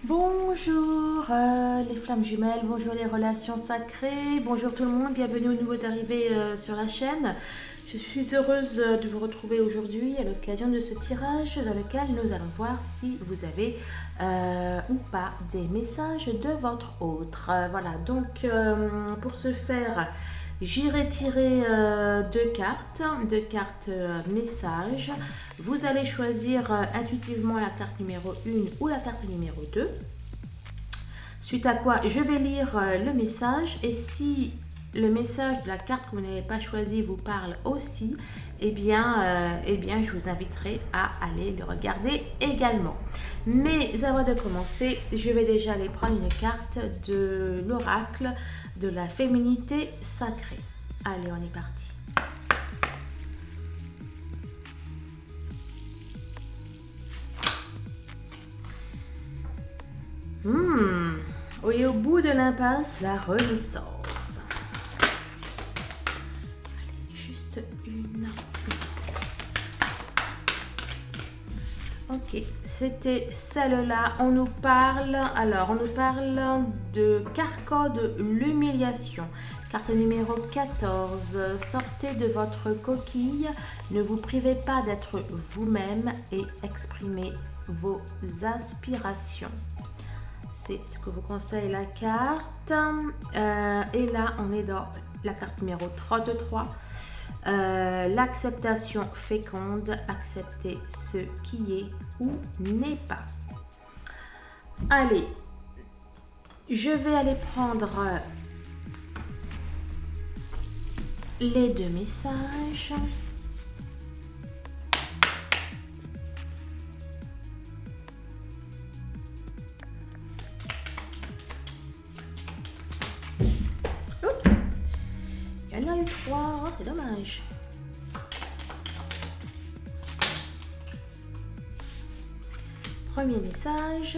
Bonjour les flammes jumelles, bonjour les relations sacrées, bonjour tout le monde, bienvenue aux nouveaux arrivés sur la chaîne. Je suis heureuse de vous retrouver aujourd'hui à l'occasion de ce tirage dans lequel nous allons voir si vous avez ou pas des messages de votre autre. Voilà, donc pour ce faire, j'irai tirer deux cartes messages. Vous allez choisir intuitivement la carte numéro 1 ou la carte numéro 2. Suite à quoi, je vais lire le message et si le message de la carte que vous n'avez pas choisie vous parle aussi, eh bien, je vous inviterai à aller le regarder également. Mais avant de commencer, je vais déjà aller prendre une carte de l'oracle de la féminité sacrée. Allez, on est parti. Et au bout de l'impasse, la renaissance. Allez, juste une. Ok, c'était celle-là. On nous parle de carcan de l'humiliation. Carte numéro 14. Sortez de votre coquille. Ne vous privez pas d'être vous-même et exprimez vos aspirations. C'est ce que vous conseille la carte. Et là, on est dans la carte numéro 33. L'acceptation féconde, accepter ce qui est ou n'est pas. Allez, je vais aller prendre les deux messages. Oups, il y en a eu 3, oh, c'est dommage. Premier message.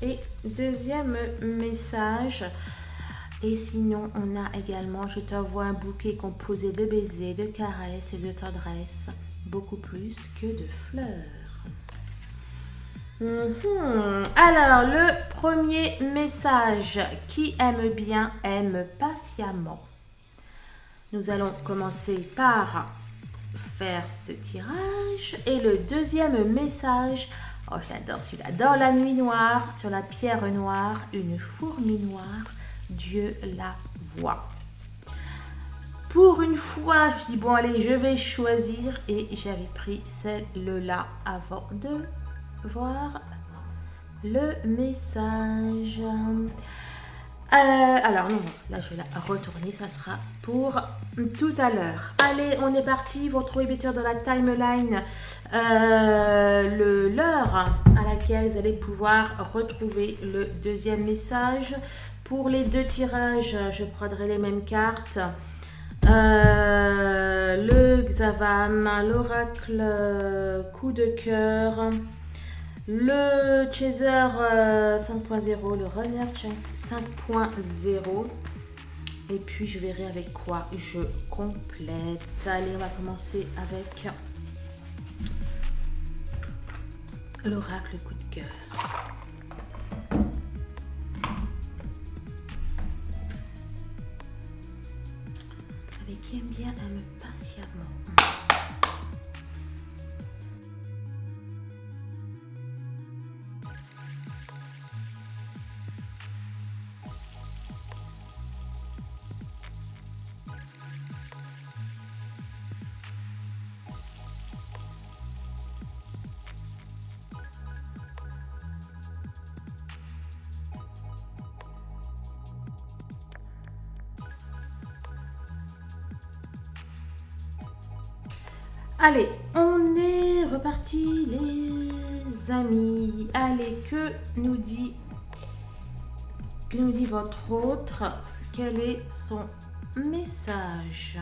Et deuxième message. Et sinon, on a également, je t'envoie un bouquet composé de baisers, de caresses et de tendresse, beaucoup plus que de fleurs. Alors, le premier message, qui aime bien, aime patiemment. Nous allons commencer par faire ce tirage. Et le deuxième message, oh je l'adore celui-là, dans la nuit noire, sur la pierre noire, une fourmi noire, Dieu la voit. Pour une fois, je me suis dit, bon allez, je vais choisir et j'avais pris celle-là avant de voir le message. Alors non, là je vais la retourner, ça sera pour tout à l'heure. Allez, on est parti, vous retrouvez bien sûr dans la timeline l'heure à laquelle vous allez pouvoir retrouver le deuxième message. Pour les deux tirages, je prendrai les mêmes cartes. Le Xavam, l'oracle coup de cœur, le Chaser 5.0, le Runner 5.0. Et puis je verrai avec quoi je complète. Allez, on va commencer avec l'oracle coup de cœur. Allez, qui aime bien aime patiemment. Allez, on est reparti les amis. Allez, que nous dit votre autre? Quel est son message?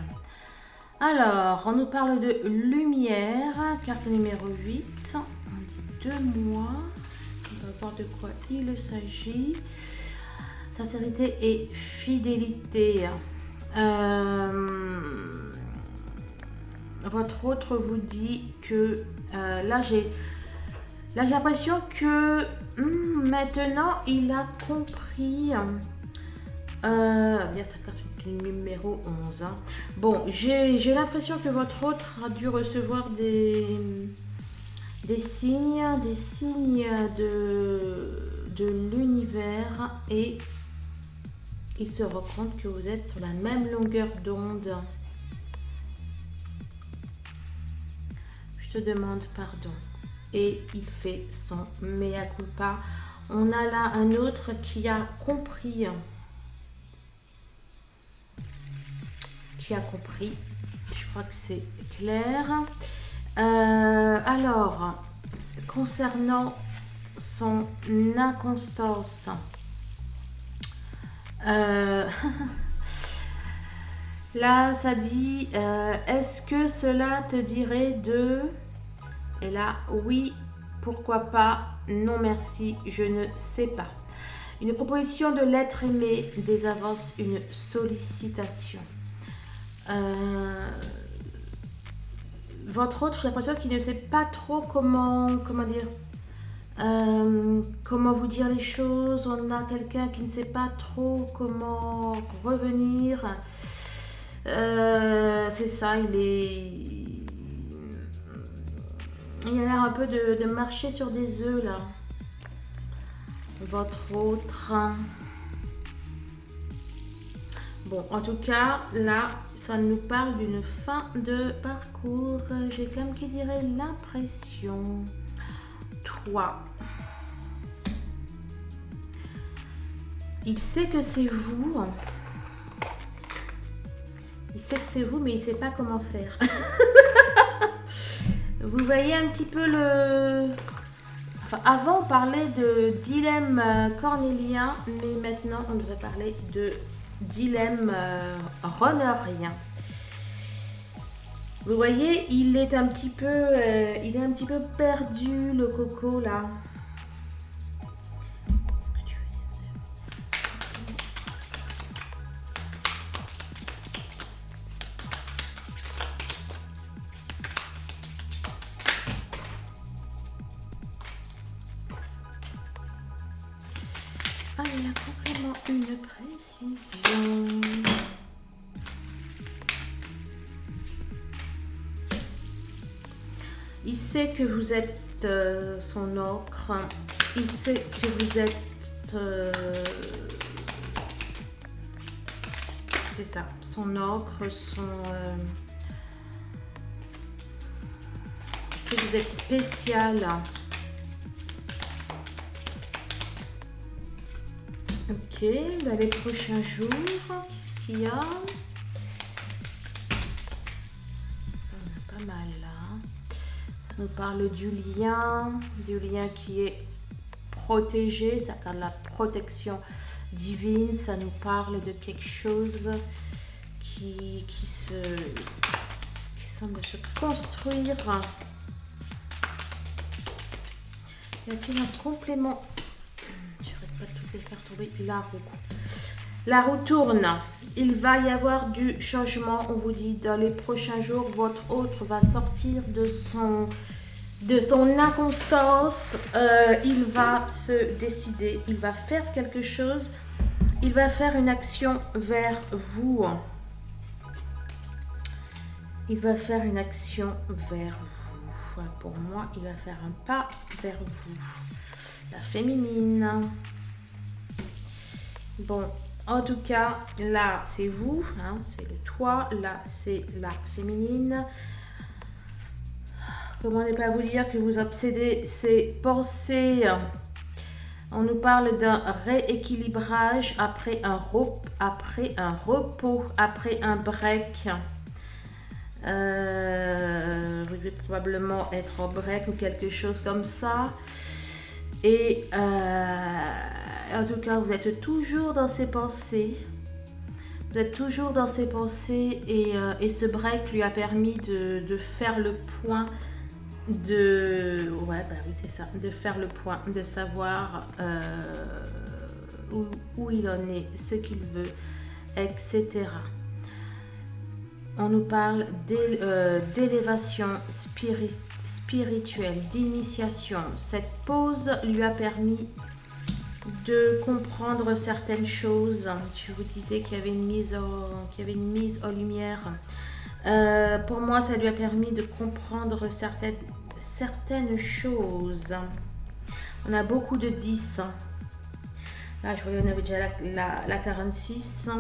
Alors, on nous parle de lumière, carte numéro 8. On dit 2 mois. On va voir de quoi il s'agit. Sincérité et fidélité. votre autre vous dit que là j'ai l'impression que maintenant il a compris. Dire sa carte numéro 11. Hein. Bon, j'ai l'impression que votre autre a dû recevoir des signes de l'univers et il se rend compte que vous êtes sur la même longueur d'onde. Je te demande pardon. Et il fait son mea culpa. On a là un autre qui a compris. Je crois que c'est clair. Alors, concernant son inconstance, là ça dit est-ce que cela te dirait de... Et là, oui, pourquoi pas, non merci, je ne sais pas. Une proposition de l'être aimé, des avances, une sollicitation. Votre autre, j'ai l'impression qu'il ne sait pas trop comment dire, comment vous dire les choses. On a quelqu'un qui ne sait pas trop comment revenir. C'est ça, il a l'air un peu de marcher sur des œufs là. Votre autre. Bon, en tout cas, là, ça nous parle d'une fin de parcours. J'ai quand même qui dirait l'impression. Toi. Il sait que c'est vous. Il sait que c'est vous, mais il ne sait pas comment faire. Vous voyez un petit peu le... Enfin, avant, on parlait de dilemme cornélien, mais maintenant, on devrait parler de dilemme runnerien. Vous voyez, il est un petit peu perdu, le coco, là. Est-ce que tu veux dire? Ah, il y a complètement une précision. Il sait que vous êtes son ocre. Il sait que vous êtes... c'est ça, son ocre, son... il sait que vous êtes spécial. Ok, bah les prochains jours, qu'est-ce qu'il y a? On a pas mal là. Ça nous parle du lien qui est protégé, ça parle de la protection divine, ça nous parle de quelque chose qui semble se construire. Y a-t-il un complément? Pas toutes les faire tomber. La roue tourne. Il va y avoir du changement. On vous dit dans les prochains jours, votre autre va sortir de son inconstance. Il va se décider. Il va faire quelque chose. Il va faire une action vers vous. Il va faire une action vers vous. Pour moi, il va faire un pas vers vous. La féminine. Bon, en tout cas, là, c'est vous, hein, c'est le toi. Là, c'est la féminine. Comment ne pas vous dire que vous obsédez ces pensées. On nous parle d'un rééquilibrage après un repos, après un break. Vous devez probablement être en break ou quelque chose comme ça. Et en tout cas, vous êtes toujours dans ces pensées. Vous êtes toujours dans ces pensées et ce break lui a permis de faire le point de... Ouais, bah oui, c'est ça. De faire le point, de savoir où il en est, ce qu'il veut, etc. On nous parle d'élévation spirituelle, d'initiation. Cette pause lui a permis de comprendre certaines choses. Je vous disais qu'il y avait une mise en lumière. Pour moi, ça lui a permis de comprendre certaines choses. On a beaucoup de 10. Là, je voyais, on avait déjà la 46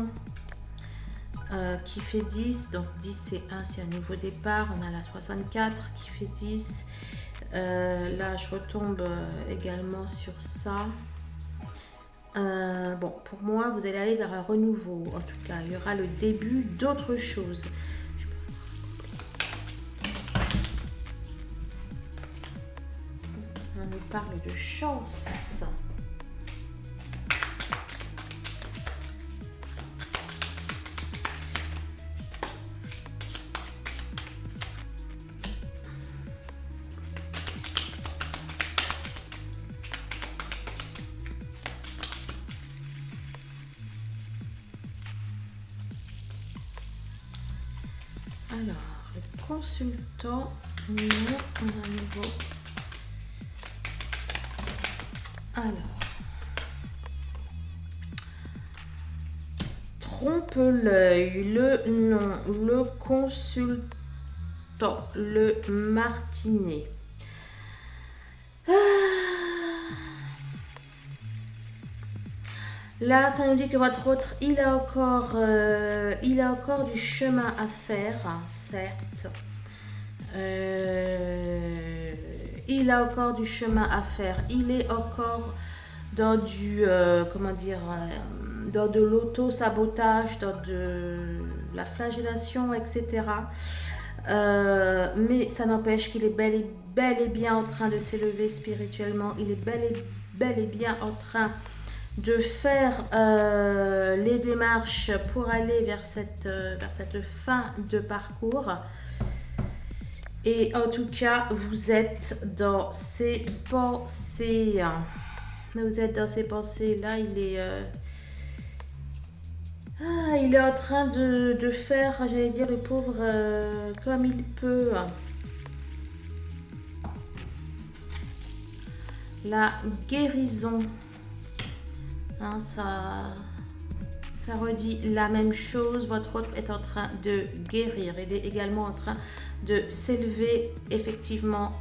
qui fait 10. Donc 10, c'est 1, c'est un nouveau départ. On a la 64 qui fait 10. Là, je retombe également sur ça. Bon, pour moi, vous allez aller vers un renouveau. En tout cas, il y aura le début d'autre chose. On nous parle de chance. Alors, le consultant, on a un nouveau. Alors, trompe l'œil, le nom, le consultant, le martinet. Là, ça nous dit que votre autre, il a encore du chemin à faire, hein, certes. Il a encore du chemin à faire. Il est encore dans du, dans de l'auto-sabotage, dans de la flagellation, etc. Mais ça n'empêche qu'il est bel et bien en train de s'élever spirituellement. Il est bel et bien en train de faire les démarches pour aller vers cette fin de parcours. Et en tout cas, vous êtes dans ses pensées. Vous êtes dans ses pensées. Là, il est en train de faire, j'allais dire, le pauvre, comme il peut. La guérison. Hein, ça redit la même chose. Votre autre est en train de guérir. Il est également en train de s'élever effectivement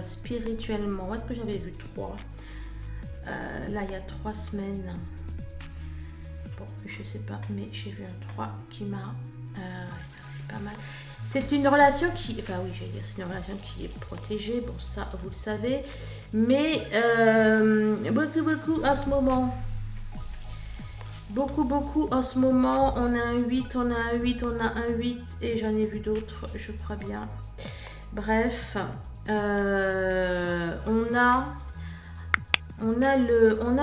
spirituellement. Où est-ce que j'avais vu 3 là, il y a 3 semaines. Bon, je sais pas, mais j'ai vu un 3 qui m'a... c'est pas mal. C'est une relation qui... Enfin oui, je vais dire, c'est une relation qui est protégée. Bon, ça, vous le savez. Mais beaucoup en ce moment. Beaucoup en ce moment. On a un 8, on a un 8, on a un 8. Et j'en ai vu d'autres, je crois bien. Bref. On a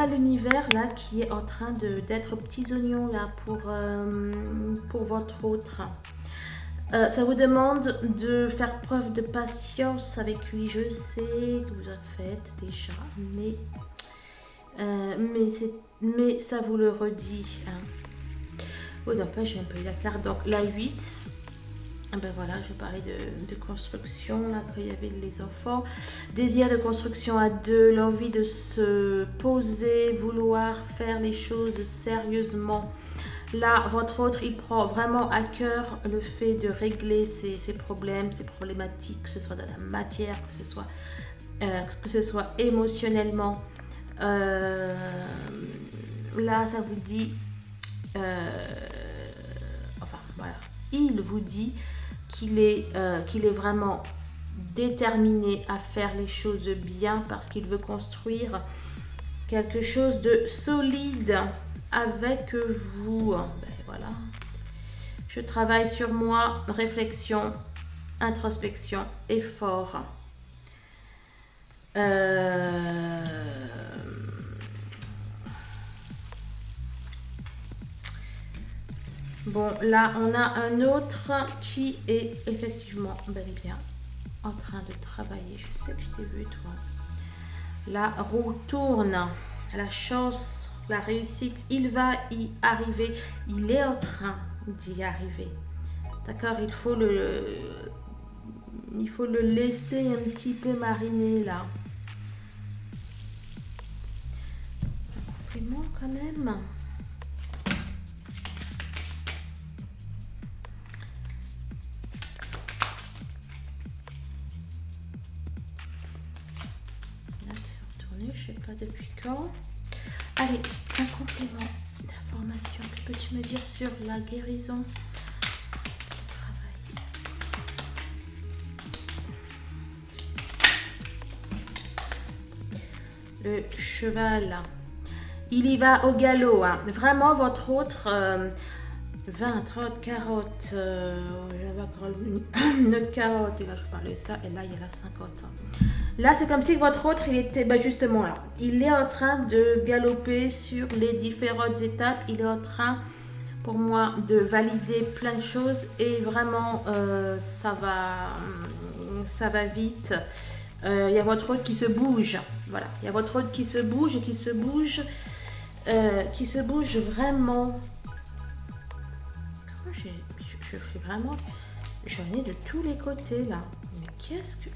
l'univers là qui est en train d'être petits oignons là pour votre autre. Ça vous demande de faire preuve de patience avec lui. Je sais que vous en faites déjà, mais ça vous le redit. Hein. Oui, non, pas, j'ai un peu eu la carte. Donc, la 8, ben voilà, je parlais de construction. Là, après, il y avait les enfants. Désir de construction à 2, l'envie de se poser, vouloir faire les choses sérieusement. Là, votre autre, il prend vraiment à cœur le fait de régler ses problèmes, ses problématiques, que ce soit dans la matière, que ce soit émotionnellement. Là, ça vous dit... enfin, voilà. Il vous dit qu'il est vraiment déterminé à faire les choses bien parce qu'il veut construire quelque chose de solide avec vous. Ben voilà. Je travaille sur moi, réflexion, introspection, effort. Bon, là, on a un autre qui est effectivement bel et bien en train de travailler. Je sais que je t'ai vu, toi. La roue tourne. La chance, la réussite, il va y arriver. Il est en train d'y arriver. D'accord, il faut le laisser un petit peu mariner là. Un complément quand même. Je sais pas depuis quand. Allez, un complément d'information. Que peux-tu me dire sur la guérison du travail? Le cheval, il y va au galop. Hein. Vraiment, votre autre 20, 30 carottes. Une autre carotte. Et là, je parlais de ça. Et là, il y a la 50. Là, c'est comme si votre autre, il était, justement là, il est en train de galoper sur les différentes étapes. Il est en train, pour moi, de valider plein de choses et vraiment, ça va vite. Il y a votre autre qui se bouge. Voilà, il y a votre autre qui se bouge et qui se bouge vraiment. Comment je fais vraiment, j'en ai de tous les côtés là. Mais qu'est-ce que...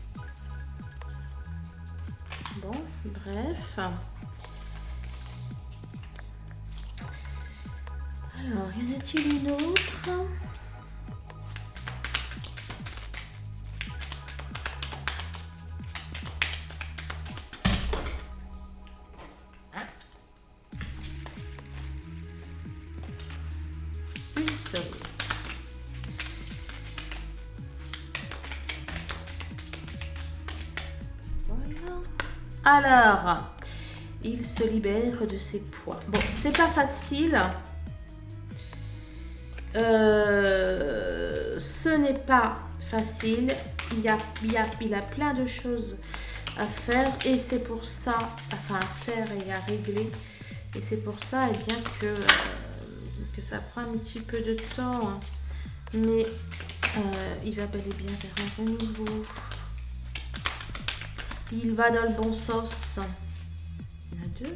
Bon, bref. Alors, y en a-t-il une autre? Une seule. Voilà. Alors, il se libère de ses poids. Bon, c'est pas facile. Ce n'est pas facile. Il a plein de choses à faire et c'est pour ça, enfin à faire et à régler. Et c'est pour ça, eh bien, que ça prend un petit peu de temps. Hein. Mais il va bel et bien vers un renouveau. Il va dans le bon sens. Il y en a deux, là.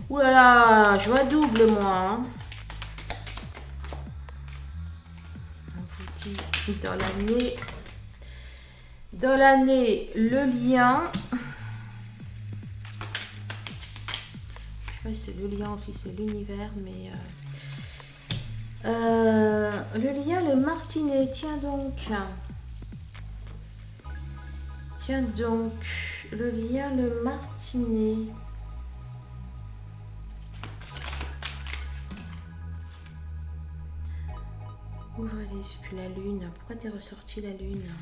Ouh là là, je vois double, moi. Hein. On vous dit dans l'année, le lien. Je sais pas si c'est le lien ou si c'est l'univers, mais... le lien, le martinet, tiens donc. Tiens donc, le lien, le martinet. Ouvre les yeux, puis la lune. Pourquoi t'es ressorti la lune?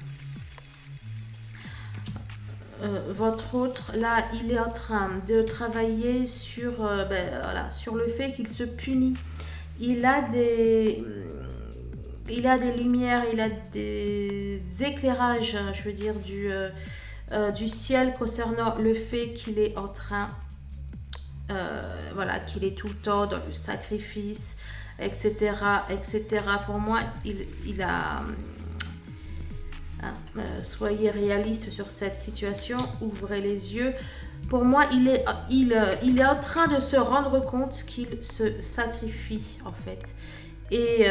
Votre autre, là, il est en train de travailler sur, voilà, sur le fait qu'il se punit. Il a des lumières, il a des éclairages, je veux dire, du ciel concernant le fait qu'il est en train, voilà, qu'il est tout le temps dans le sacrifice, etc., etc. Pour moi, il a... soyez réaliste sur cette situation, ouvrez les yeux. Pour moi, il est en train de se rendre compte qu'il se sacrifie, en fait. Et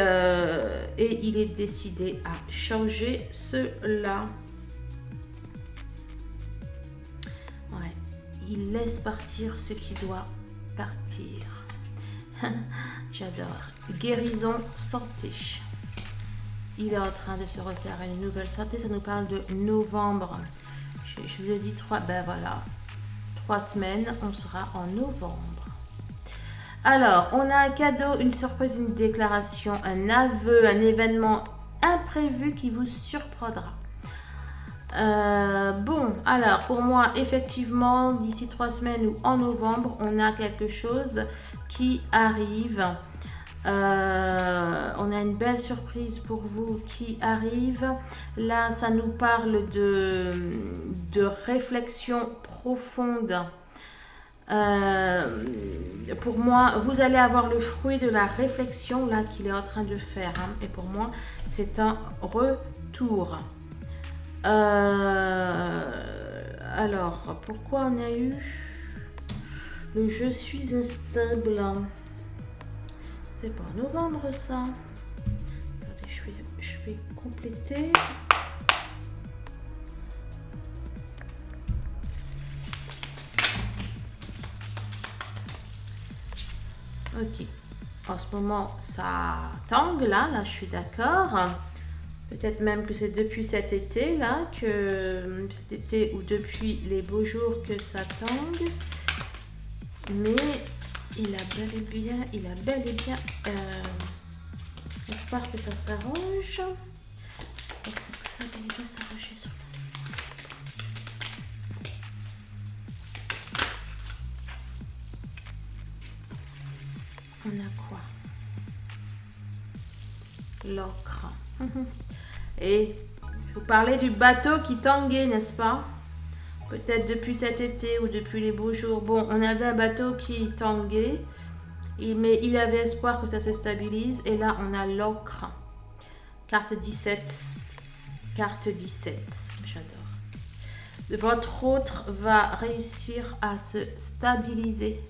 il est décidé à changer cela. Ouais. Il laisse partir ce qui doit partir. J'adore. Guérison, santé. Il est en train de se refaire une nouvelle santé. Ça nous parle de novembre. Je vous ai dit 3, ben voilà. 3 semaines, on sera en novembre. Alors, on a un cadeau, une surprise, une déclaration, un aveu, un événement imprévu qui vous surprendra. Bon, alors pour moi, effectivement, d'ici 3 semaines ou en novembre, on a quelque chose qui arrive. On a une belle surprise pour vous qui arrive. Là, ça nous parle de réflexion profonde. Pour moi, vous allez avoir le fruit de la réflexion là qu'il est en train de faire. Hein. Et pour moi, c'est un retour. Alors, pourquoi on a eu le je suis instable? C'est pas en novembre ça. Attendez, je fais compléter. Ok. En ce moment, ça tangue là, je suis d'accord. Peut-être même que c'est depuis cet été là, ou depuis les beaux jours que ça tangue. Mais il a bel et bien espoir que ça s'arrange. Est-ce que ça a bel et bien s'arranger sur le... On a quoi? L'encre. Et je vous parlais du bateau qui tanguait, n'est-ce pas? Peut-être depuis cet été ou depuis les beaux jours. Bon, on avait un bateau qui tanguait, mais il avait espoir que ça se stabilise. Et là, on a l'encre. Carte 17. Carte 17. J'adore. Votre autre va réussir à se stabiliser.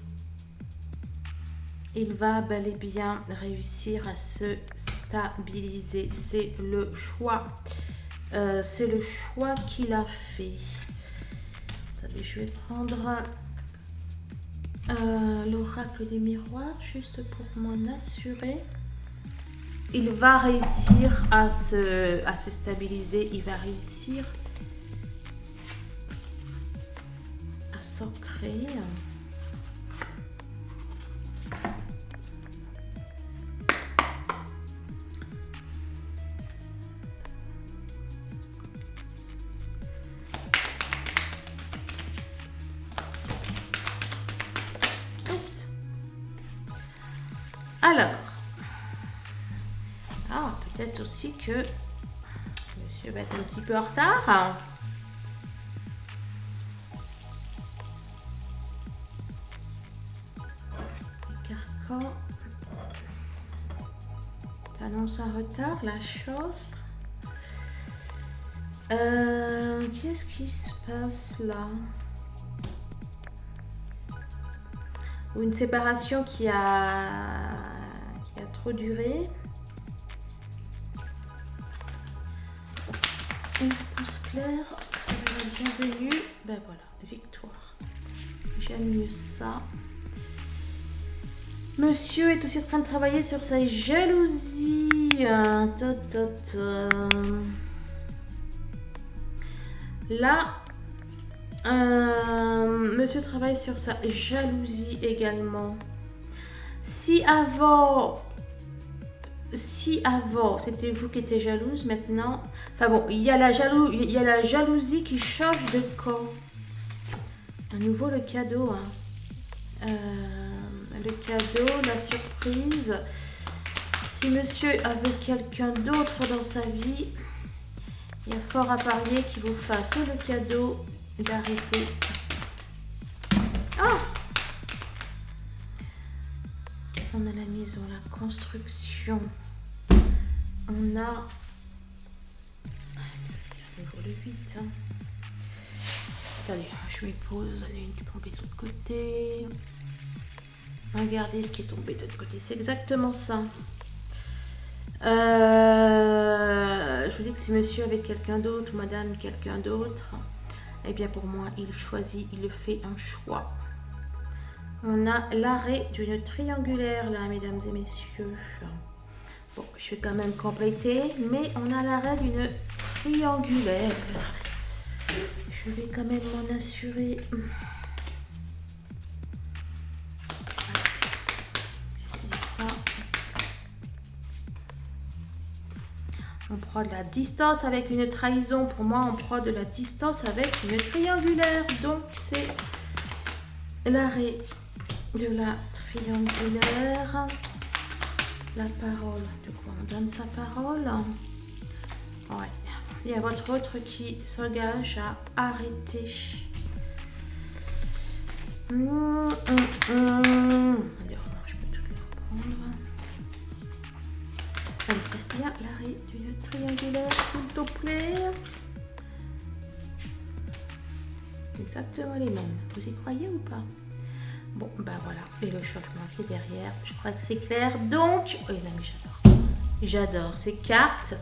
Il va bel et bien réussir à se stabiliser. C'est le choix. C'est le choix qu'il a fait. Attendez, je vais prendre l'oracle des miroirs juste pour m'en assurer. Il va réussir à se stabiliser. Il va réussir à s'ancrer. Alors, peut-être aussi que monsieur va être un petit peu en retard. Carcan, t'annonces un retard, la chose. Qu'est-ce qui se passe là? Ou une séparation qui a trop duré. Une pouce claire serait la bienvenue. Ben voilà, victoire. J'aime mieux ça. Monsieur est aussi en train de travailler sur sa jalousie. Là, monsieur travaille sur sa jalousie également. Si avant c'était vous qui étiez jalouse, maintenant, enfin bon, il y a la jalousie qui change de camp. À nouveau le cadeau, le cadeau, la surprise. Si monsieur avait quelqu'un d'autre dans sa vie, il y a fort à parier qu'il vous fasse le cadeau d'arrêter. Ah! On a la maison, la construction. On a... C'est à nouveau le 8. Attendez, je me pose. Il y en a une qui est tombée de l'autre côté. Regardez ce qui est tombé de l'autre côté. C'est exactement ça. Je vous dis que si monsieur avait quelqu'un d'autre ou madame quelqu'un d'autre, eh bien pour moi, il choisit, il fait un choix. On a l'arrêt d'une triangulaire là, mesdames et messieurs. Bon, je vais quand même compléter, mais on a l'arrêt d'une triangulaire. Je vais quand même m'en assurer. C'est ça. On prend de la distance avec une trahison. Pour moi, on prend de la distance avec une triangulaire. Donc, c'est l'arrêt de la triangulaire. La parole. De quoi on donne sa parole? Ouais. Il y a votre autre qui s'engage à arrêter. Alors, je peux toutes les reprendre. Allez, reste bien l'arrêt d'une triangulaire, s'il te plaît. Exactement les mêmes. Vous y croyez ou pas? Bon, ben voilà. Et le changement qui est derrière, je crois que c'est clair. Donc, oh, là, mais j'adore. J'adore ces cartes.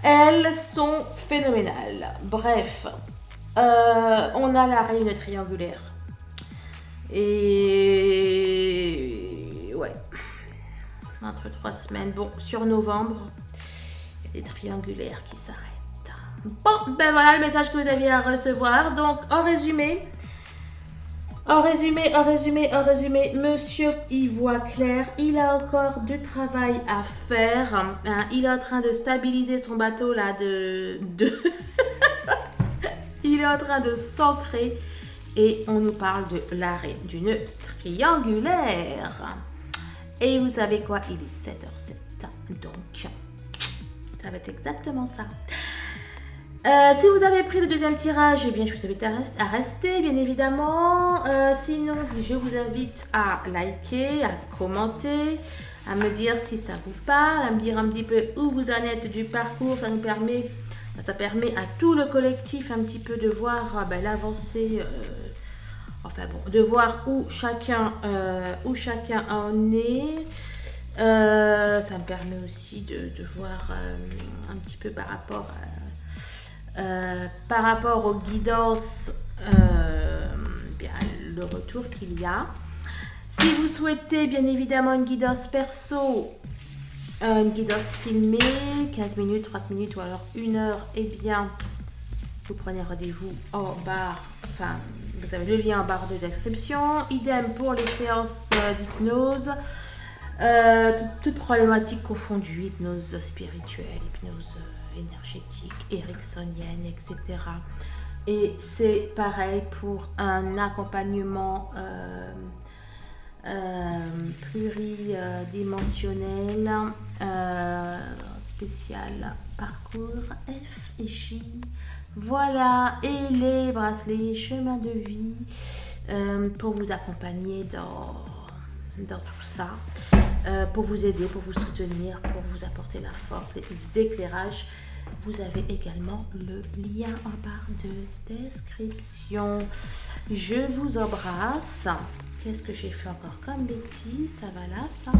Elles sont phénoménales. Bref, on a la Reine triangulaire. Et ouais, entre 3 semaines. Bon, sur novembre, il y a des triangulaires qui s'arrêtent. Bon, ben voilà le message que vous aviez à recevoir. Donc, en résumé, Monsieur y voit clair, il a encore du travail à faire. Hein, il est en train de stabiliser son bateau là, il est en train de s'ancrer et on nous parle de l'arrêt d'une triangulaire. Et vous savez quoi, il est 7h07, donc ça va être exactement ça. Si vous avez pris le deuxième tirage, eh bien, je vous invite à rester, bien évidemment. Sinon, je vous invite à liker, à commenter, à me dire si ça vous parle, à me dire un petit peu où vous en êtes du parcours. Ça permet à tout le collectif un petit peu de voir l'avancée, de voir où chacun en est. Ça me permet aussi de voir un petit peu par rapport aux guidances, le retour qu'il y a. Si vous souhaitez bien évidemment une guidance perso, une guidance filmée, 15 minutes, 30 minutes ou alors 1 heure, eh bien, vous prenez rendez-vous en barre, vous avez le lien en barre de description. Idem pour les séances d'hypnose. Toute problématique confondue, hypnose spirituelle, hypnose énergétique, ericksonienne, etc. Et c'est pareil pour un accompagnement pluridimensionnel spécial parcours F et J. Voilà, et les bracelets chemin de vie pour vous accompagner dans tout ça, pour vous aider, pour vous soutenir, pour vous apporter la force, les éclairages. Vous avez également le lien en barre de description. Je vous embrasse. Qu'est-ce que j'ai fait encore comme bêtise? Ça va là, ça.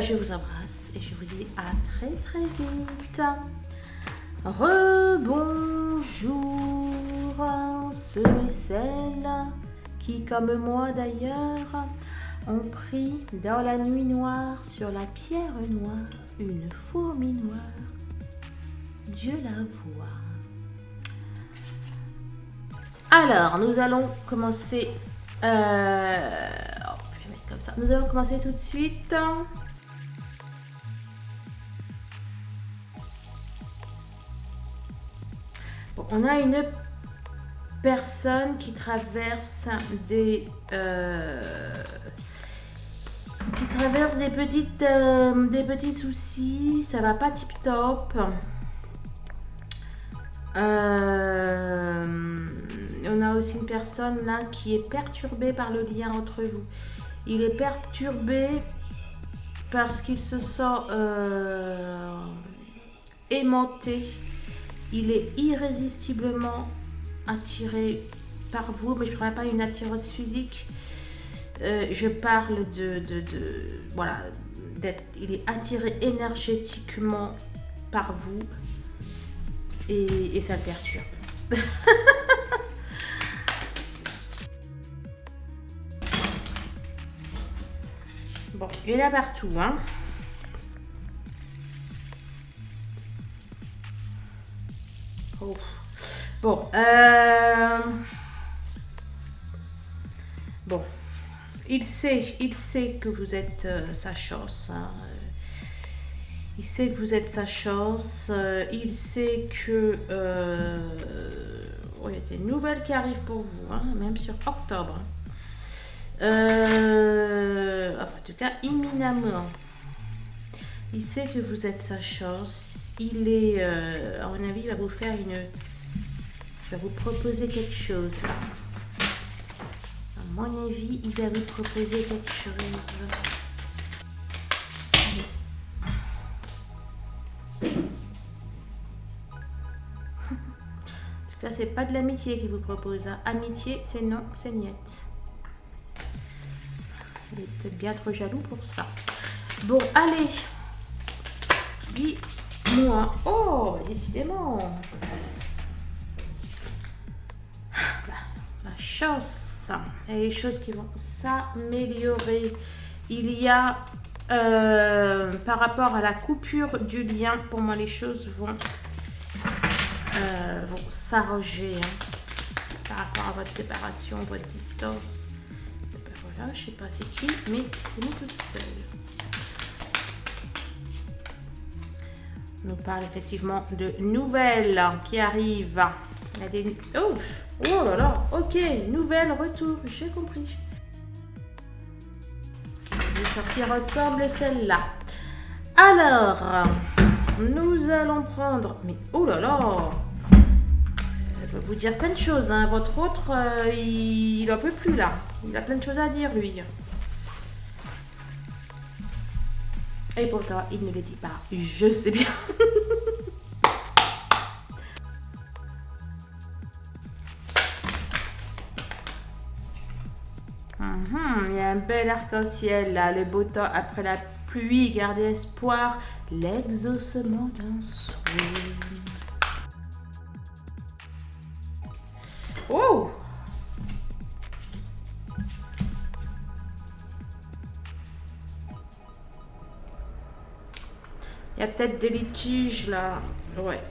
Je vous embrasse et je vous dis à très très vite. Rebonjour ceux et celles qui, comme moi d'ailleurs, ont pris dans la nuit noire sur la pierre noire une fourmi noire. Dieu la voit. Alors, nous allons commencer. Je vais mettre comme ça. Nous allons commencer tout de suite. Bon, on a une personne qui traverse des petits soucis. Ça va pas tip top. On a aussi une personne là qui est perturbée par le lien entre vous. Il est perturbé parce qu'il se sent aimanté. Il est irrésistiblement attiré par vous, mais je ne parle pas d'une attirance physique. Je parle voilà, il est attiré énergétiquement par vous et ça le perturbe. Bon, il est là partout, hein. Oh. Bon, bon, il sait que vous êtes sa chance. Hein. Il sait que vous êtes sa chance. Il sait que il y a des nouvelles qui arrivent pour vous, hein, même sur octobre. En tout cas, imminemment. Il sait que vous êtes sa chance. Il est, à mon avis, il va vous faire il va vous proposer quelque chose là. À mon avis, il va vous proposer quelque chose. En tout cas, c'est pas de l'amitié qu'il vous propose. Hein. Amitié, c'est non, c'est niet. Il est peut-être bien trop jaloux pour ça. Bon, allez. moi. Oh, bah, décidément. La chance. Et les choses qui vont s'améliorer. Il y a, par rapport à la coupure du lien, pour moi, les choses vont s'arranger. Par rapport à votre séparation, votre distance. Et ben voilà, je sais pas c'est qui, mais c'est nous toute seule. On nous parle effectivement de nouvelles qui arrivent. Il y a des... oh là là, ok, nouvelle retour, j'ai compris. Je vais sortir ensemble celle-là. Alors, nous allons prendre... Mais oh là là, je vais vous dire plein de choses. Hein. Votre autre, il n'en peut plus là. Il a plein de choses à dire, lui. Et pourtant, il ne le dit pas. Je sais bien. Il y a un bel arc-en-ciel là. Le beau temps après la pluie. Gardez espoir. L'exaucement d'un souhait. Oh! Il y a peut-être des litiges là. Ouais.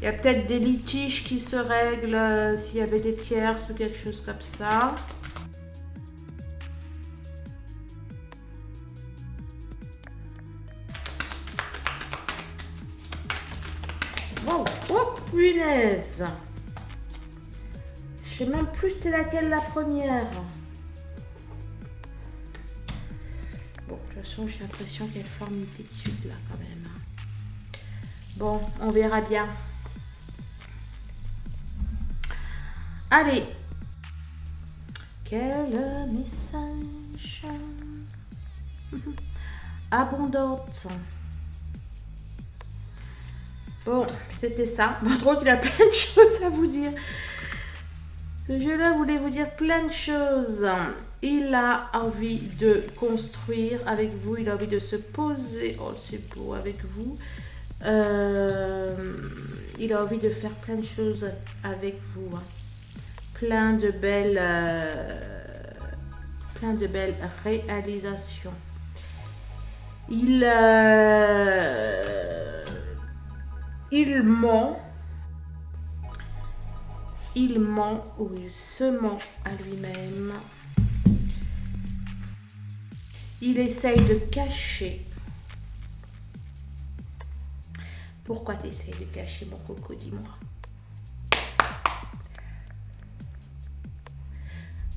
Il y a peut-être des litiges qui se règlent s'il y avait des tierces ou quelque chose comme ça. Wow. Oh, punaise! Je sais même plus c'est laquelle la première. Bon, de toute façon, j'ai l'impression qu'elle forme une petite suite là quand même. Bon, on verra bien. Allez. Quel message abondante. Bon, c'était ça. Votre autre, il a plein de choses à vous dire. Ce jeu-là voulait vous dire plein de choses. Il a envie de construire avec vous. Il a envie de se poser. Oh, c'est beau avec vous. Il a envie de faire plein de choses avec vous. Plein de belles réalisations. Il ment. Il ment ou il se ment à lui-même. Il essaye de cacher. Pourquoi tu essayes de cacher, mon coco, dis-moi.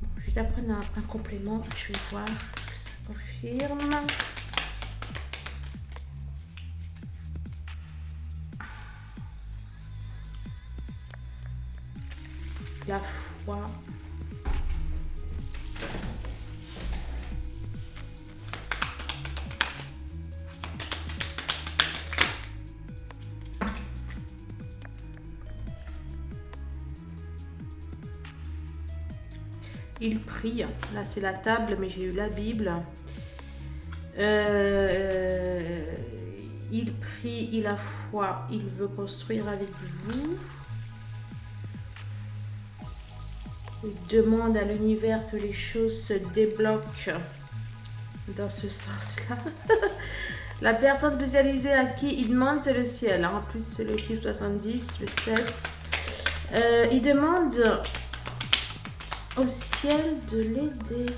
Bon, je vais t'apprendre un complément. Je vais voir ce que ça confirme. La foi. Il prie. Là, c'est la table, mais j'ai eu la Bible. Il prie, il a foi, il veut construire avec vous. Il demande à l'univers que les choses se débloquent dans ce sens-là. La personne spécialisée à qui il demande, c'est le ciel. En plus, c'est le chiffre 70, le 7. Il demande au ciel de l'aider.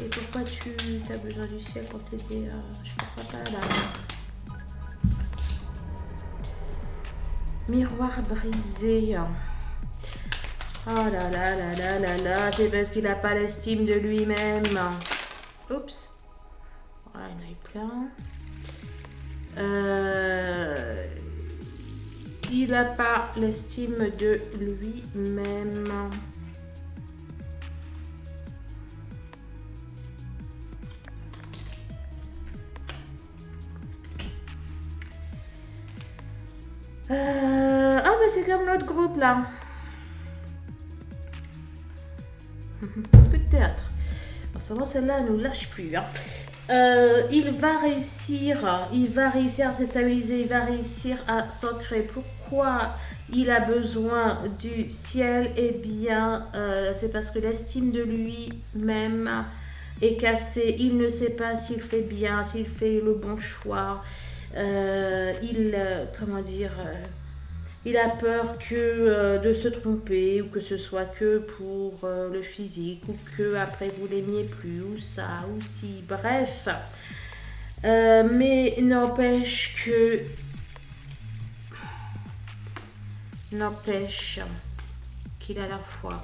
Et pourquoi tu as besoin du ciel pour t'aider? Je ne comprends pas là. Miroir brisé. Oh là là là là là là, c'est parce qu'il n'a pas l'estime de lui-même. Oups. Voilà, il y en a eu plein. Il n'a pas l'estime de lui-même. Ah, mais c'est comme l'autre groupe là. Que de théâtre. En ce moment, celle-là, elle nous lâche plus. Hein. Il va réussir à se stabiliser, il va réussir à s'ancrer. Pourquoi il a besoin du ciel? Eh bien, c'est parce que l'estime de lui-même est cassée. Il ne sait pas s'il fait bien, s'il fait le bon choix. Comment dire, il a peur de se tromper ou que ce soit que pour le physique ou que après vous l'aimiez plus ou ça ou si. Bref. Mais n'empêche qu'il a la foi.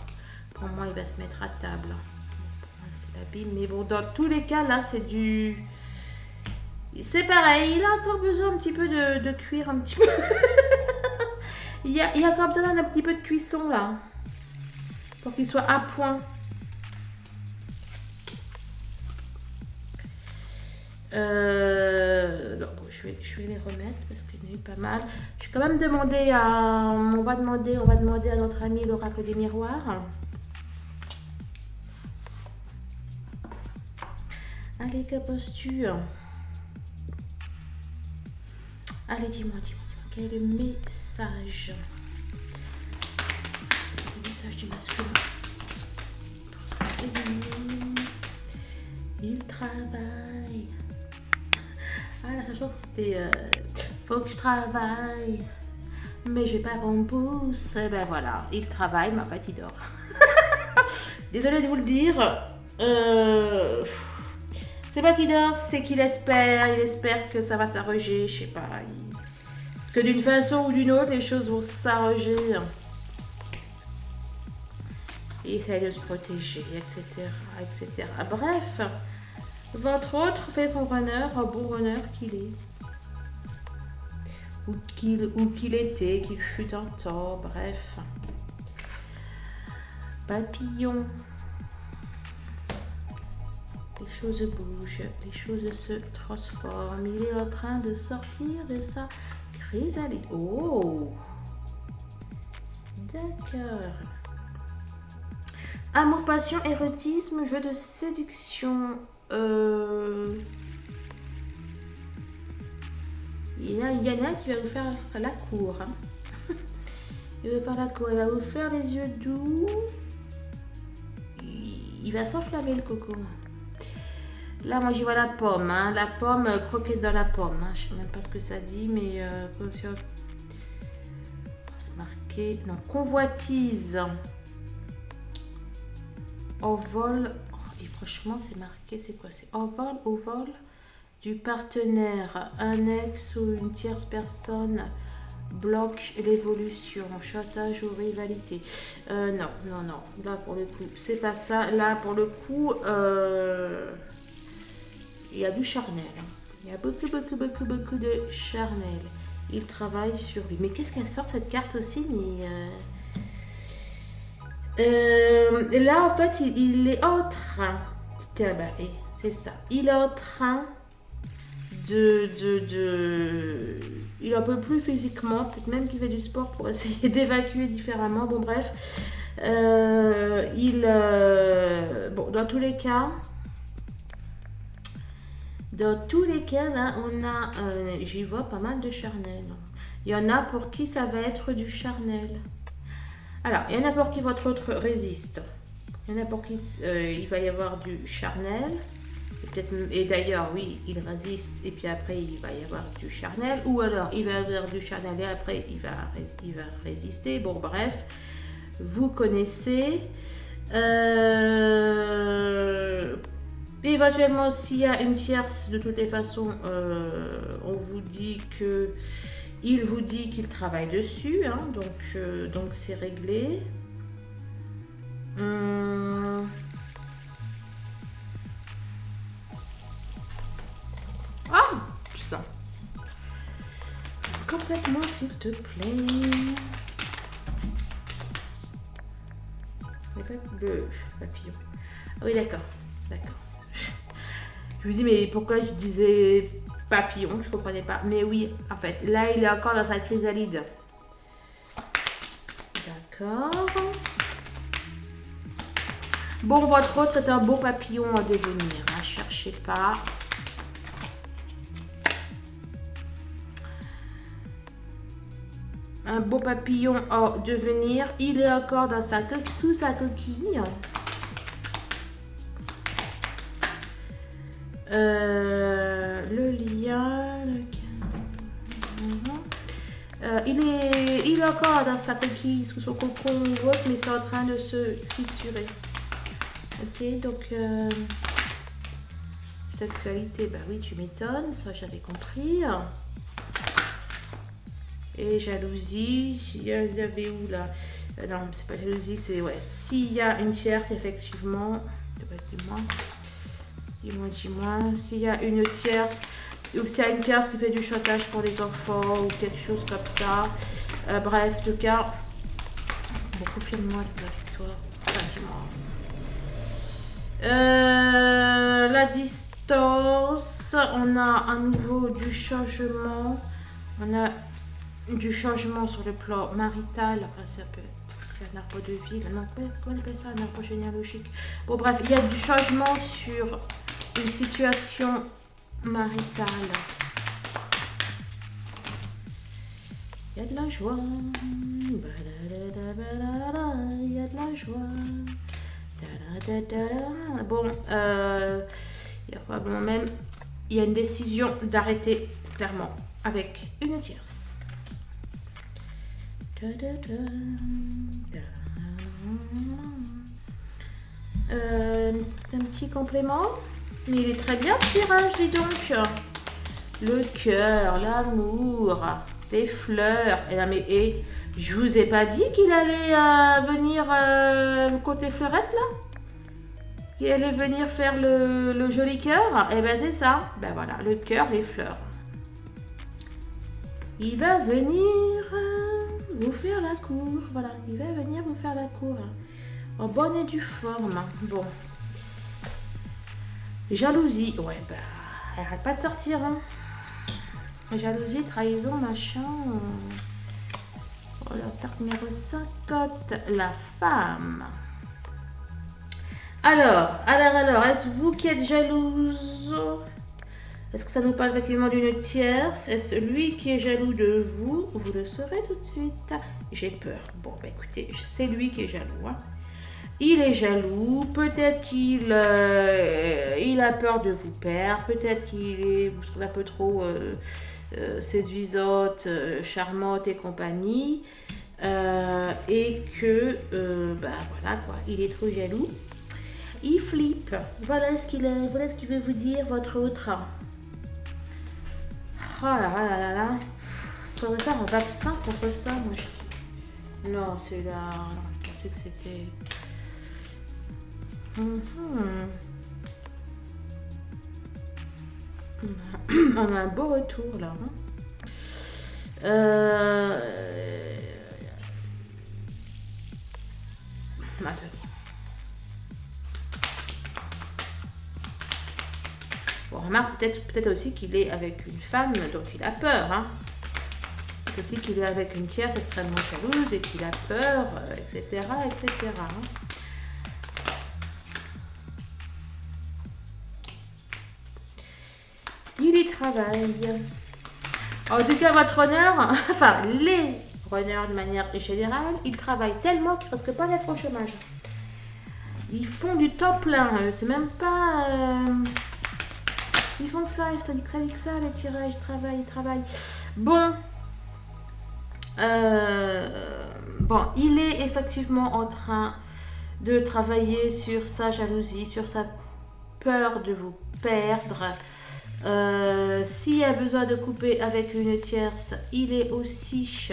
Pour moi, il va se mettre à table. Pour moi, c'est la Bible. Mais bon, dans tous les cas, là, c'est pareil. Il a encore besoin un petit peu de cuire, un petit peu. il y a encore besoin d'un petit peu de cuisson, là. Pour qu'il soit à point. Non, bon, je vais les remettre parce qu'il y en a eu pas mal. Je vais quand même demander on va demander à notre ami l'oracle des miroirs. Allez, que penses-tu? Allez, dis-moi, quel est le message? Le message du masculin. Pour ça, il travaille. Ah, la chanson c'était faut que je travaille, mais j'ai pas bon pouce. Et ben voilà, il travaille, mais en fait il dort. Désolée de vous le dire. C'est pas qu'il dort, c'est qu'il espère. Il espère que ça va s'arranger, je sais pas. Que d'une façon ou d'une autre, les choses vont s'arranger. Il essaie de se protéger, etc., etc. Bref. Votre autre fait son runner, un bon runner qu'il est. Ou qu'il était, qu'il fut un temps, bref. Papillon. Les choses bougent, les choses se transforment. Il est en train de sortir de sa chrysalide. Oh! D'accord. Amour, passion, érotisme, jeu de séduction. Il y en a qui va vous faire la cour. Hein. Il va faire la cour, il va vous faire les yeux doux. Il va s'enflammer le coco. Là, moi, j'y vois la pomme. Hein. La pomme croquette dans la pomme. Hein. Je ne sais même pas ce que ça dit, mais on va se marquer. Non, convoitise. Au vol. Et franchement, c'est marqué, c'est quoi? C'est au vol du partenaire, un ex ou une tierce personne bloque l'évolution, chantage ou rivalité. Non, là pour le coup, c'est pas ça. Là pour le coup, il y a du charnel. Il y a beaucoup de charnel. Il travaille sur lui. Mais qu'est-ce qu'elle sort cette carte aussi? Mais là, en fait, il est en train. C'est ça. Il est en train il en peut plus physiquement, peut-être même qu'il fait du sport pour essayer d'évacuer différemment. Bon, bref. Bon, dans tous les cas, là, on a, j'y vois pas mal de charnel. Il y en a pour qui ça va être du charnel. Alors, il y en a pour qui votre autre résiste. Il y en a pour qui il va y avoir du charnel. Et d'ailleurs, oui, il résiste et puis après, il va y avoir du charnel. Ou alors, il va y avoir du charnel et après, il va résister. Bon, bref, vous connaissez. Éventuellement, s'il y a une tierce, de toutes les façons, on vous dit que... Il vous dit qu'il travaille dessus, hein, donc c'est réglé. Ah, putain. Complètement, s'il te plaît. Le papillon. Ah oui, d'accord. Je vous dis, mais pourquoi je disais papillon? Je comprenais pas. Mais oui, en fait, là, il est encore dans sa chrysalide. D'accord. Bon, votre autre est un beau papillon à devenir. Ne cherchez pas. un beau papillon en devenir. Il est encore dans sa sous sa coquille. Le lien, il est encore dans sa coquille, sous son cocon ou autre, mais c'est en train de se fissurer. Ok, donc sexualité, bah oui, tu m'étonnes, ça j'avais compris. Et jalousie, il y avait où là? Non, c'est pas jalousie, c'est ouais. S'il y a une tierce, effectivement, dis-moi, s'il y a une tierce, ou s'il y a une tierce qui fait du chantage pour les enfants ou quelque chose comme ça. Bref, en tout cas, bon, confirme-moi la victoire. Enfin, dis-moi. La distance, on a à nouveau du changement. On a du changement sur le plan marital. Enfin, ça peut être aussi un arbre de vie. Non, comment on appelle ça? Un arbre généalogique. Bon, bref, il y a du changement sur une situation maritale. Il y a de la joie. Il y a de la joie. Bon, il y a probablement même il y a une décision d'arrêter clairement avec une tierce. Un petit complément. Mais il est très bien ce tirage, dis donc. Le cœur, l'amour, les fleurs. Et je vous ai pas dit qu'il allait venir côté fleurette là? Qu'il allait venir faire le joli cœur? Eh ben c'est ça. Ben voilà, le cœur, les fleurs. Il va venir vous faire la cour. Voilà, il va venir vous faire la cour. En bonne et due forme. Bon. Jalousie. Ouais, bah, elle arrête pas de sortir. Hein. Jalousie, trahison, machin. Oh, la carte numéro 50. La femme. Alors, est-ce vous qui êtes jalouse? Est-ce que ça nous parle effectivement d'une tierce? Est-ce lui qui est jaloux de vous? Vous le saurez tout de suite. J'ai peur. Bon, bah écoutez, c'est lui qui est jaloux. Hein. Il est jaloux. Peut-être qu'il il a peur de vous perdre. Peut-être vous serez un peu trop séduisante, charmante et compagnie. Et que, bah voilà quoi, il est trop jaloux. Il flippe. Voilà ce qu'il veut vous dire, votre autre. Oh là là là là. Faudrait faire un vaccin contre ça, moi je dis. Non, c'est là. Je pensais que c'était. On a un beau retour là. Attendez. Bon, remarque peut-être aussi qu'il est avec une femme dont il a peur. Hein. Peut-être aussi qu'il est avec une tierce extrêmement jalouse et qu'il a peur, etc. etc. Hein. Il y travaille. En tout cas, votre honneur, enfin les runners de manière générale, ils travaillent tellement qu'ils ne risquent pas d'être au chômage. Ils font du temps plein. C'est même pas... Ils font que ça dit que ça, les tirages, ils travaillent. Bon. Bon, il est effectivement en train de travailler sur sa jalousie, sur sa peur de vous perdre. S'il y a besoin de couper avec une tierce, il est aussi,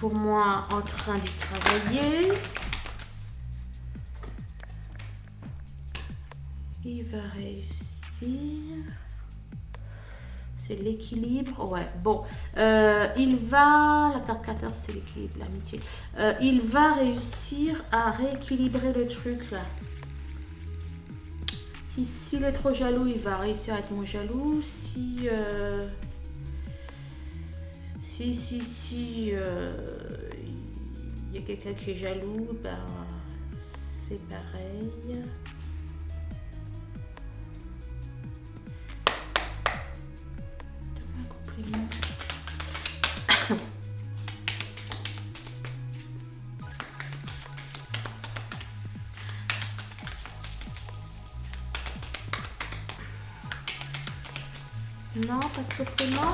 pour moi, en train d'y travailler. Il va réussir. C'est l'équilibre. Ouais, bon. Il va... La carte 14, c'est l'équilibre, l'amitié. Il va réussir à rééquilibrer le truc, là. S'il est trop jaloux, il va réussir à être moins jaloux. Si... il y a quelqu'un qui est jaloux, ben... C'est pareil. Non, pas de complément.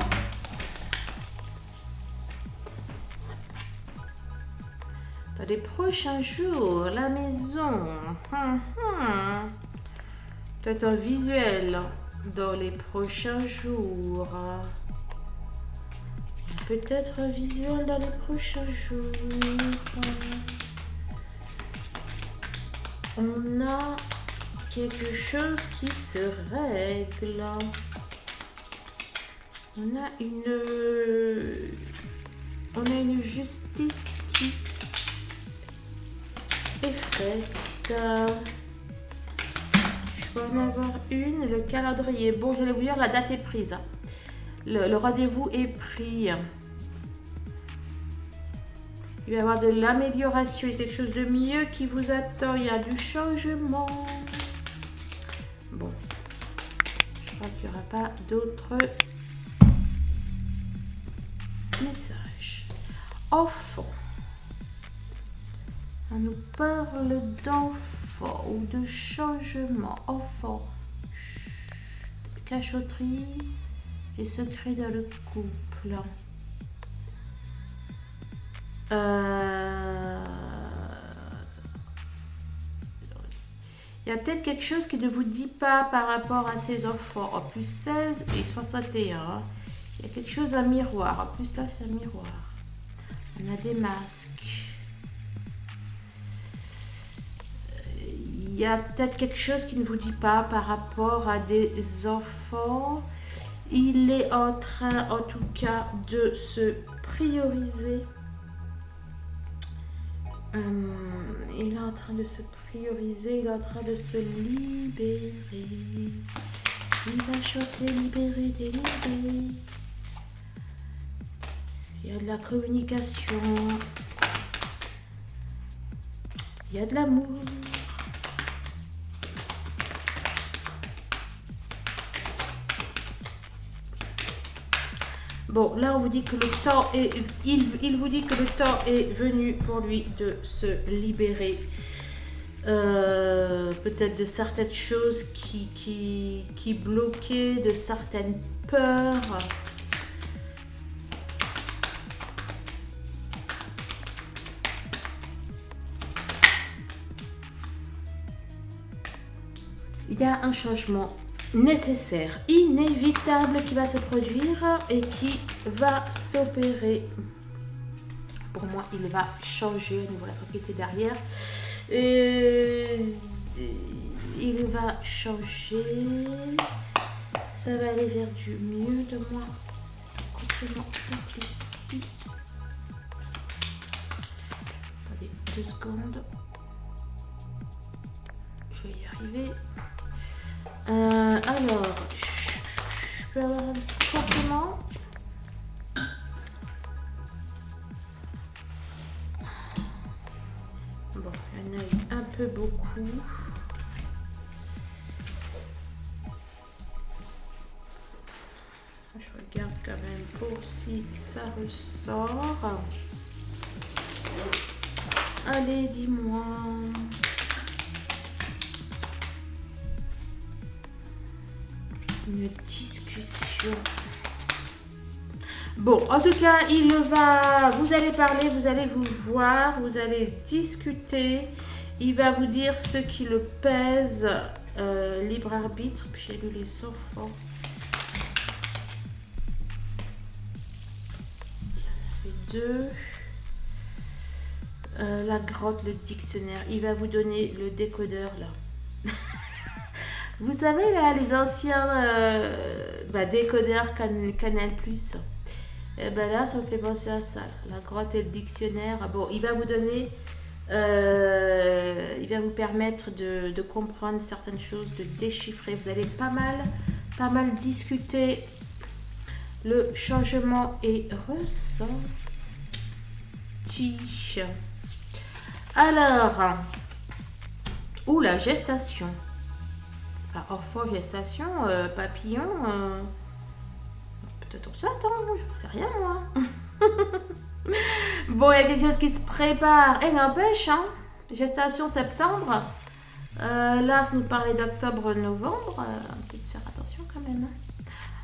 Dans les prochains jours, la maison. Peut-être un visuel dans les prochains jours. Peut-être un visuel dans les prochains jours. On a quelque chose qui se règle. On a une justice qui est faite. Je peux en avoir une. Le calendrier. Bon, je vais vous dire, la date est prise. Le rendez-vous est pris. Il va y avoir de l'amélioration, il y a quelque chose de mieux qui vous attend. Il y a du changement. Bon, je crois qu'il n'y aura pas d'autres messages. Enfant. On nous parle d'enfant ou de changement. Enfant. Cachotterie et secret dans le couple. Il y a peut-être quelque chose qui ne vous dit pas par rapport à ces enfants. En plus 16 et 61. Il y a quelque chose à miroir. En plus là c'est un miroir. On a des masques. Il y a peut-être quelque chose qui ne vous dit pas par rapport à des enfants. Il est en train en tout cas de se prioriser. Il est en train de se prioriser, il est en train de se libérer. Il va chanter, libérer, délivrer. Il y a de la communication. Il y a de l'amour. Bon, là, on vous dit que le temps est... Il vous dit que le temps est venu pour lui de se libérer. Peut-être de certaines choses qui bloquaient, de certaines peurs. Il y a un changement nécessaire, inévitable qui va se produire et qui va s'opérer. Pour moi, il va changer au niveau de la propriété derrière. Il va changer. Ça va aller vers du mieux de moi. Complètement ici. Attendez 2 secondes. Je vais y arriver. Alors, je peux avoir un petit complément. Bon, il y en a eu un peu beaucoup. Je regarde quand même pour si ça ressort. Allez, dis-moi. Une discussion. Bon, en tout cas, vous allez parler, vous allez vous voir, vous allez discuter. Il va vous dire ce qui le pèse, libre arbitre. Puis j'ai lu les enfants. Il y en avait 2. La grotte, le dictionnaire. Il va vous donner le décodeur là. Vous savez là, les anciens décodeurs Canal+. Et ben là, ça me fait penser à ça. La grotte et le dictionnaire. Bon, il va vous donner, il va vous permettre de comprendre certaines choses, de déchiffrer. Vous allez pas mal discuter. Le changement est ressenti. Alors, la gestation. Enfant, gestation, papillon, peut-être on s'attend, je ne sais rien moi. Bon, il y a quelque chose qui se prépare. Et n'empêche, hein, gestation septembre. Là, ça nous parlait d'octobre, novembre. Peut-être faire attention quand même.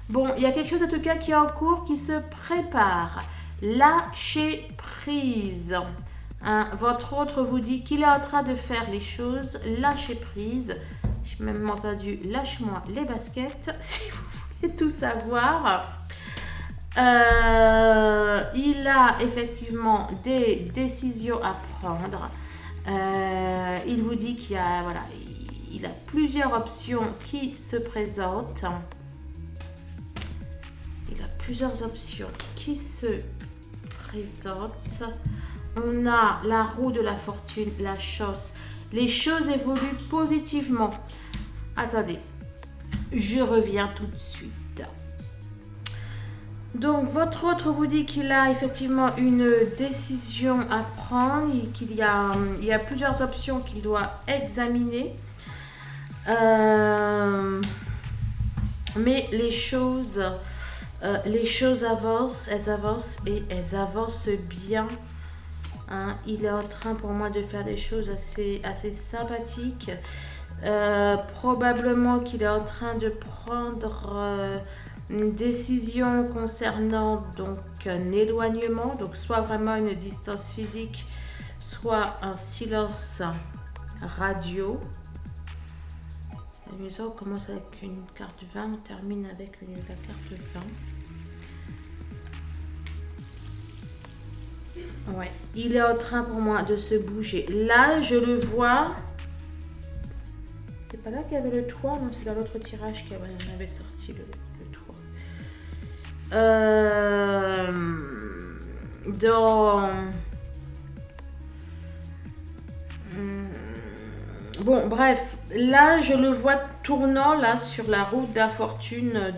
Bon, il y a quelque chose en tout cas qui est en cours, qui se prépare. Lâchez prise. Hein, votre autre vous dit qu'il est en train de faire les choses. Lâchez prise. J'ai même entendu lâche-moi les baskets, si vous voulez tout savoir. Il a effectivement des décisions à prendre. Il vous dit qu'il y a, voilà, il a plusieurs options qui se présentent. Il a plusieurs options qui se présentent. On a la roue de la fortune, la chance. Les choses évoluent positivement. Attendez, je reviens tout de suite. Donc, votre autre vous dit qu'il a effectivement une décision à prendre et qu'il y a plusieurs options qu'il doit examiner. Mais les choses avancent, elles avancent et elles avancent bien. Hein, il est en train pour moi de faire des choses assez sympathiques. Probablement qu'il est en train de prendre une décision concernant donc un éloignement, donc soit vraiment une distance physique, soit un silence radio. Amusant, on commence avec une carte 20, on termine avec la carte 20. Ouais, il est en train pour moi de se bouger. Là, je le vois. C'est pas là qu'il y avait le toit, non, c'est dans l'autre tirage qu'on avait sorti le toit. Bon, bref, là, je le vois tournant là sur la route de la fortune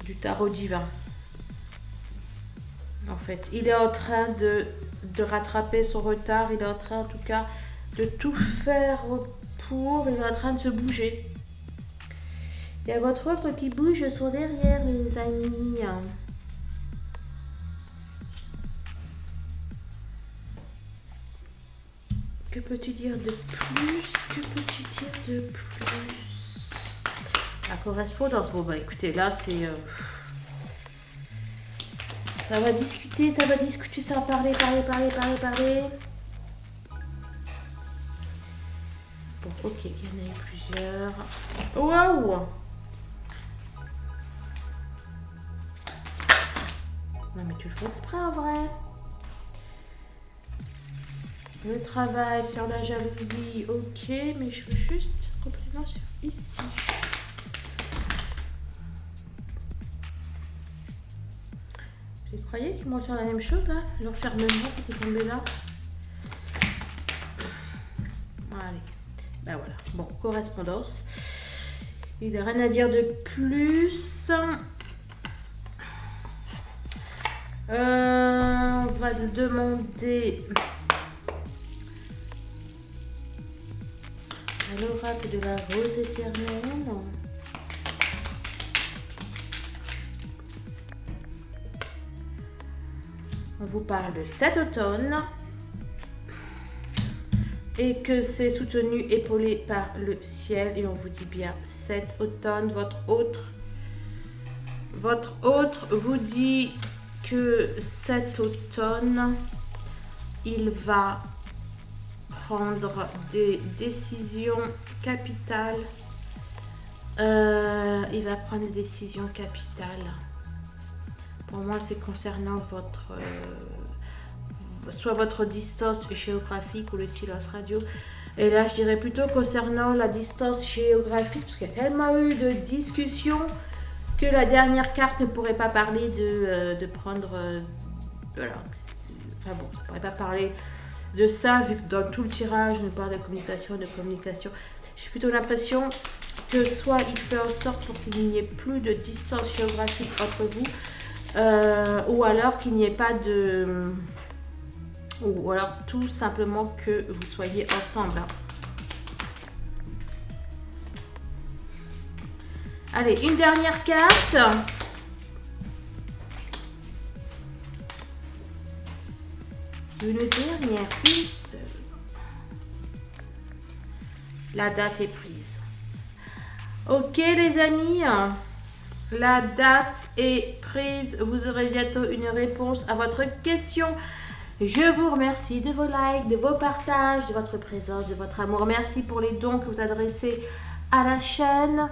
du tarot divin. En fait, il est en train de rattraper son retard. Il est en train, en tout cas, de tout faire pour. Il est en train de se bouger. Il y a votre autre qui bouge son derrière, les amis. Que peux-tu dire de plus? Que peux-tu dire de plus? La correspondance. Bon, bah écoutez, là, c'est... ça va discuter, ça va parler. Bon, ok, il y en a eu plusieurs. Waouh! Non, mais tu le fais exprès en vrai. Le travail sur la jalousie, ok, mais je veux juste complètement sur ici. Vous croyez qu'ils m'ont sur la même chose là? L'enfermement qui est tombé là. Allez, ben voilà. Bon, correspondance. Il n'a rien à dire de plus. On va nous demander à l'oracle de la rose éternelle. On vous parle de cet automne et que c'est soutenu, épaulé par le ciel. Et on vous dit bien cet automne, votre autre vous dit que cet automne, il va prendre des décisions capitales. Il va prendre des décisions capitales. Pour moi, c'est concernant soit votre distance géographique ou le silence radio. Et là, je dirais plutôt concernant la distance géographique, parce qu'il y a tellement eu de discussions que la dernière carte ne pourrait pas parler de prendre... voilà. Enfin bon, ça ne pourrait pas parler de ça, vu que dans tout le tirage, on nous parle de communication. J'ai plutôt l'impression que soit il fait en sorte pour qu'il n'y ait plus de distance géographique entre vous, ou alors qu'il n'y ait pas de... ou alors tout simplement que vous soyez ensemble. Allez, une dernière carte. Une dernière, une seule. La date est prise. Ok les amis, La date est prise. Vous aurez bientôt une réponse à votre question. Je vous remercie de vos likes, de vos partages, de votre présence, de votre amour. Merci pour les dons que vous adressez à la chaîne.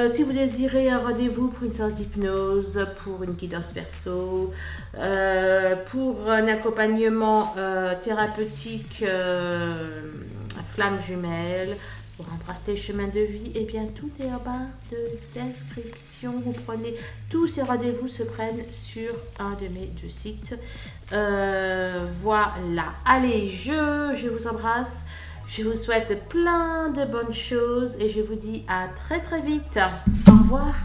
Si vous désirez un rendez-vous pour une séance d'hypnose, pour une guidance perso, pour un accompagnement thérapeutique flamme jumelle, pour embrasser le chemin de vie, et bien tout est en barre de description. Vous prenez tous ces rendez-vous se prennent sur un de mes deux sites. Voilà. Allez, je vous embrasse. Je vous souhaite plein de bonnes choses et je vous dis à très très vite. Au revoir.